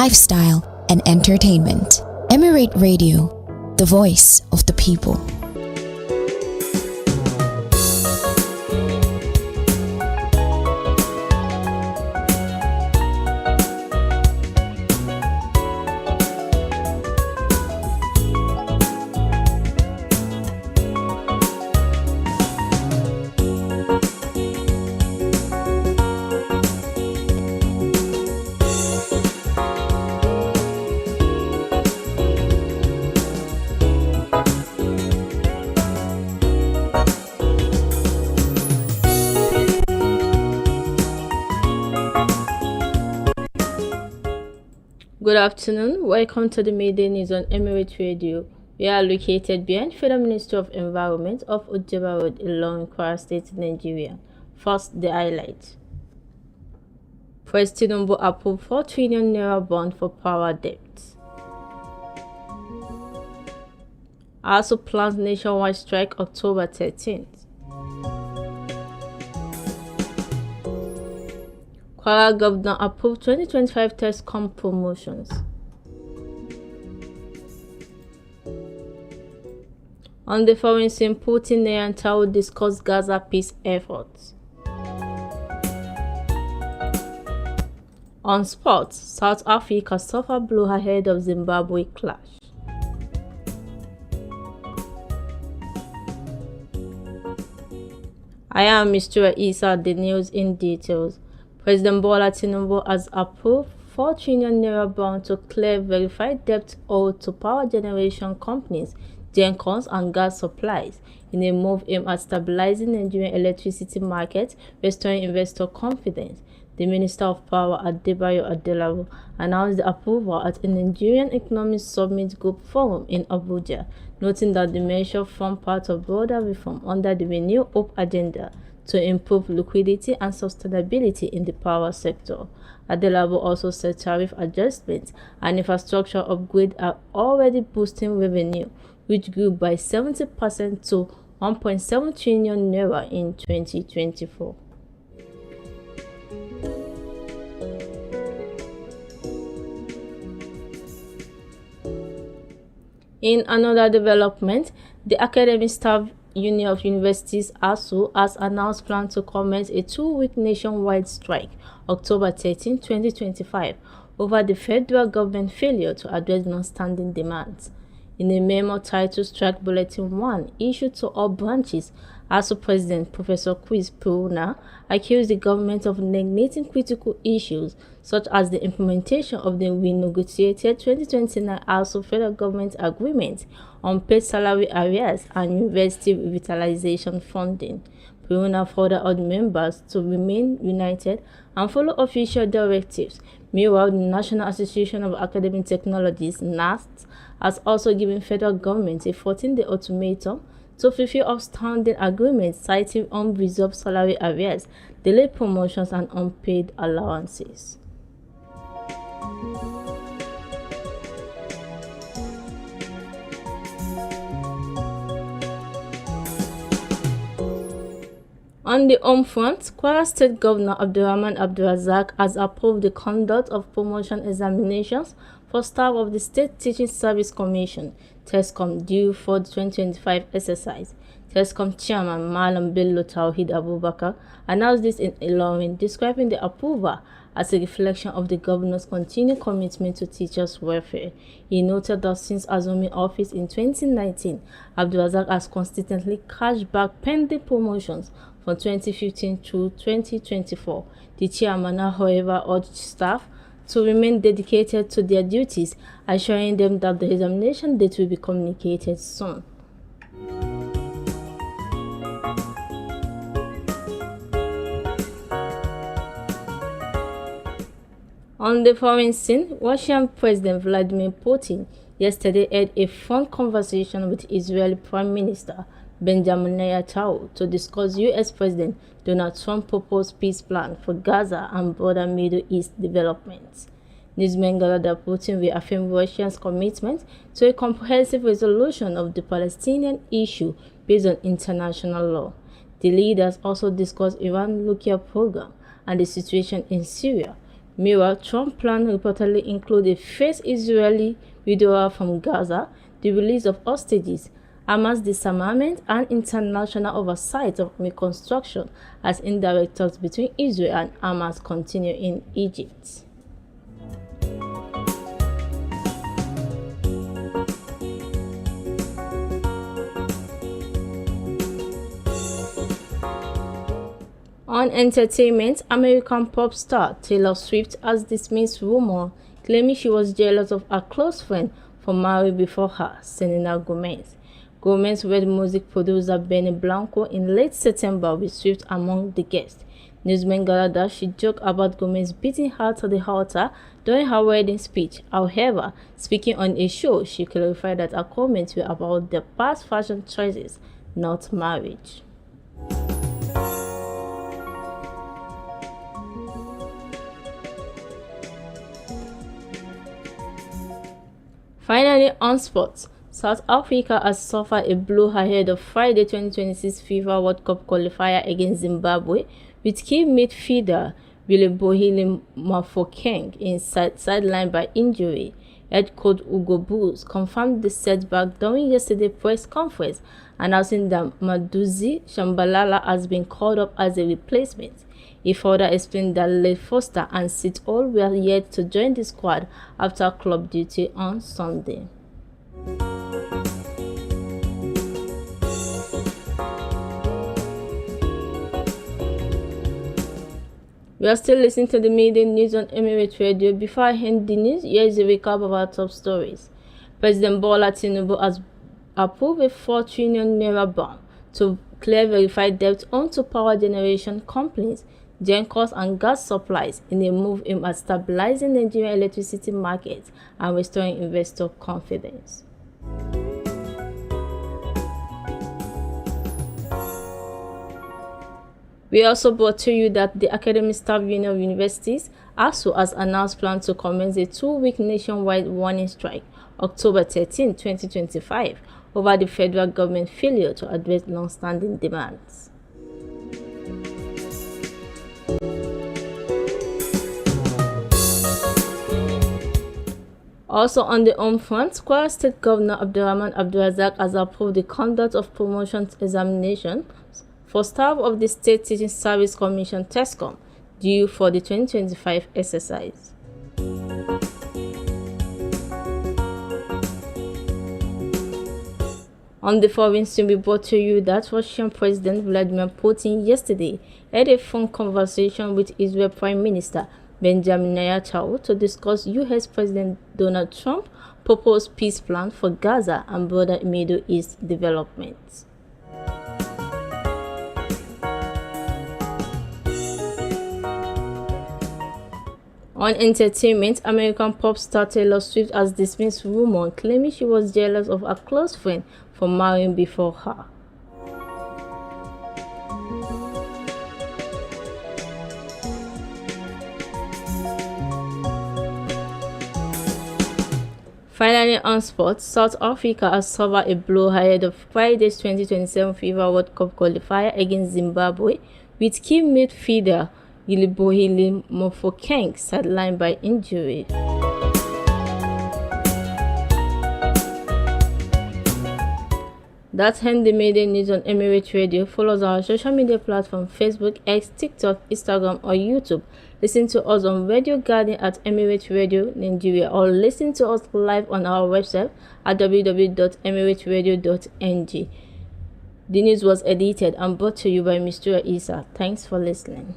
lifestyle, and entertainment. Emirate Radio, the voice of the people. Good afternoon. Welcome to the Midday News on Emirate Radio. We are located behind Federal Ministry of Environment of Ojeba Road, Ilorin, Kwara State, Nigeria. First, the highlights. President Tinubu approved 4 trillion naira bond for power debt. Also plans nationwide strike October 13th. Kwara Governor approved 2025 TESCOM promotions. On the foreign scene, Putin and Netanyahu discussed Gaza peace efforts. On sports, South Africa suffered blow ahead of Zimbabwe clash. I am Misturah Issa, the news in details. President Bola Tinubu has approved 4 trillion naira bond to clear verified debt owed to power generation companies, GenCons and gas supplies, in a move aimed at stabilizing the Nigerian electricity market, restoring investor confidence. The Minister of Power, Adebayo Adelabu, announced the approval at a Nigerian Economic Summit Group Forum in Abuja, noting that the measure formed part of broader reform under the Renew Hope agenda to improve liquidity and sustainability in the power sector. Adelabu also said tariff adjustments and infrastructure upgrades are already boosting revenue, which grew by 70% to 1.7 trillion naira in 2024. In another development, the Academic Staff Union of Universities (ASU) has announced plans to commence a 2-week nationwide strike October 13, 2025, over the federal government failure to address non-standing demands. In a memo titled Strike Bulletin 1 issued to all branches, ASU President Professor Quiz Puruna accused the government of neglecting critical issues such as the implementation of the renegotiated 2029 ASU federal government agreement on paid salary arrears and university revitalization funding. Puruna further urged members to remain united and follow official directives. Meanwhile, the National Association of Academic Technologies (NAST) has also given federal government a 14-day ultimatum to fulfill outstanding agreements, citing unresolved salary arrears, delayed promotions, and unpaid allowances. On the home front, Kwara State Governor Abdulrahman Abdulrazak has approved the conduct of promotion examinations for staff of the State Teaching Service Commission (TESCOM) due for the 2025 exercise. TESCOM Chairman Malam Bello Tawhid Abubakar announced this in Ilorin, describing the approval as a reflection of the governor's continued commitment to teachers' welfare. He noted that since assuming office in 2019, Abdulrazak has consistently cashed back pending promotions from 2015 to 2024. The chairman, however, urged staff to remain dedicated to their duties, assuring them that the examination date will be communicated soon. On the foreign scene, Russian President Vladimir Putin yesterday had a phone conversation with Israeli Prime Minister Benjamin Netanyahu to discuss U.S. President Donald Trump's proposed peace plan for Gaza and broader Middle East developments. Newsmen gathered that Putin reaffirmed Russia's commitment to a comprehensive resolution of the Palestinian issue based on international law. The leaders also discussed Iran's nuclear program and the situation in Syria. Meanwhile, Trump's plan reportedly include a first Israeli withdrawal from Gaza, the release of hostages, Hamas disarmament, and international oversight of reconstruction as indirect talks between Israel and Hamas continue in Egypt. On entertainment, American pop star Taylor Swift has dismissed rumor claiming she was jealous of her close friend for marrying before her, Selena Gomez. Gomez wed music producer Benny Blanco in late September with Swift among the guests. Newsmen gathered that she joked about Gomez beating her to the altar during her wedding speech. However, speaking on a show, she clarified that her comments were about their past fashion choices, not marriage. Finally, on sports, South Africa has suffered a blow ahead of Friday 2026 FIFA World Cup qualifier against Zimbabwe, with key midfielder Williebohile Mofokeng in sidelined by injury. Head coach Hugo Broos confirmed the setback during yesterday's press conference, announcing that Maduzi Shambalala has been called up as a replacement. He further explained that Leigh Foster and Sid Hall were yet to join the squad after club duty on Sunday. We are still listening to the midday news on Emirate Radio. Before I end the news, here is a recap of our top stories. President Bola Tinubu has approved a 4 trillion naira bond to clear verified debt onto power generation companies, gencos and gas supplies in a move aimed at stabilizing the Nigerian electricity market and restoring investor confidence. We also brought to you that the Academic Staff Union of Universities ASU has announced plans to commence a 2-week nationwide warning strike October 13, 2025 over the federal government failure to address long-standing demands. Also on the home front, Kwara State Governor Abdurrahman Abdulrazak has approved the conduct of promotion examinations for staff of the State Teaching Service Commission TESCOM due for the 2025 exercise. On the foreign scene, we brought to you that Russian President Vladimir Putin yesterday had a phone conversation with Israel Prime Minister Benjamin Netanyahu to discuss U.S. President Donald Trump's proposed peace plan for Gaza and broader Middle East developments. On entertainment, American pop star Taylor Swift has dismissed rumors claiming she was jealous of her close friend for marrying before her. Finally, on sports, South Africa has suffered a blow ahead of Friday's 2027 FIFA World Cup qualifier against Zimbabwe, with key midfielder Williebohile Mofokeng sidelined by injury. That's end the midday news on Emirate Radio. Follow us on our social media platform Facebook, X, TikTok, Instagram, or YouTube. Listen to us on Radio Garden at Emirate Radio Nigeria, or listen to us live on our website at www.emirateradio.ng. The news was edited and brought to you by Misturah Issa. Thanks for listening.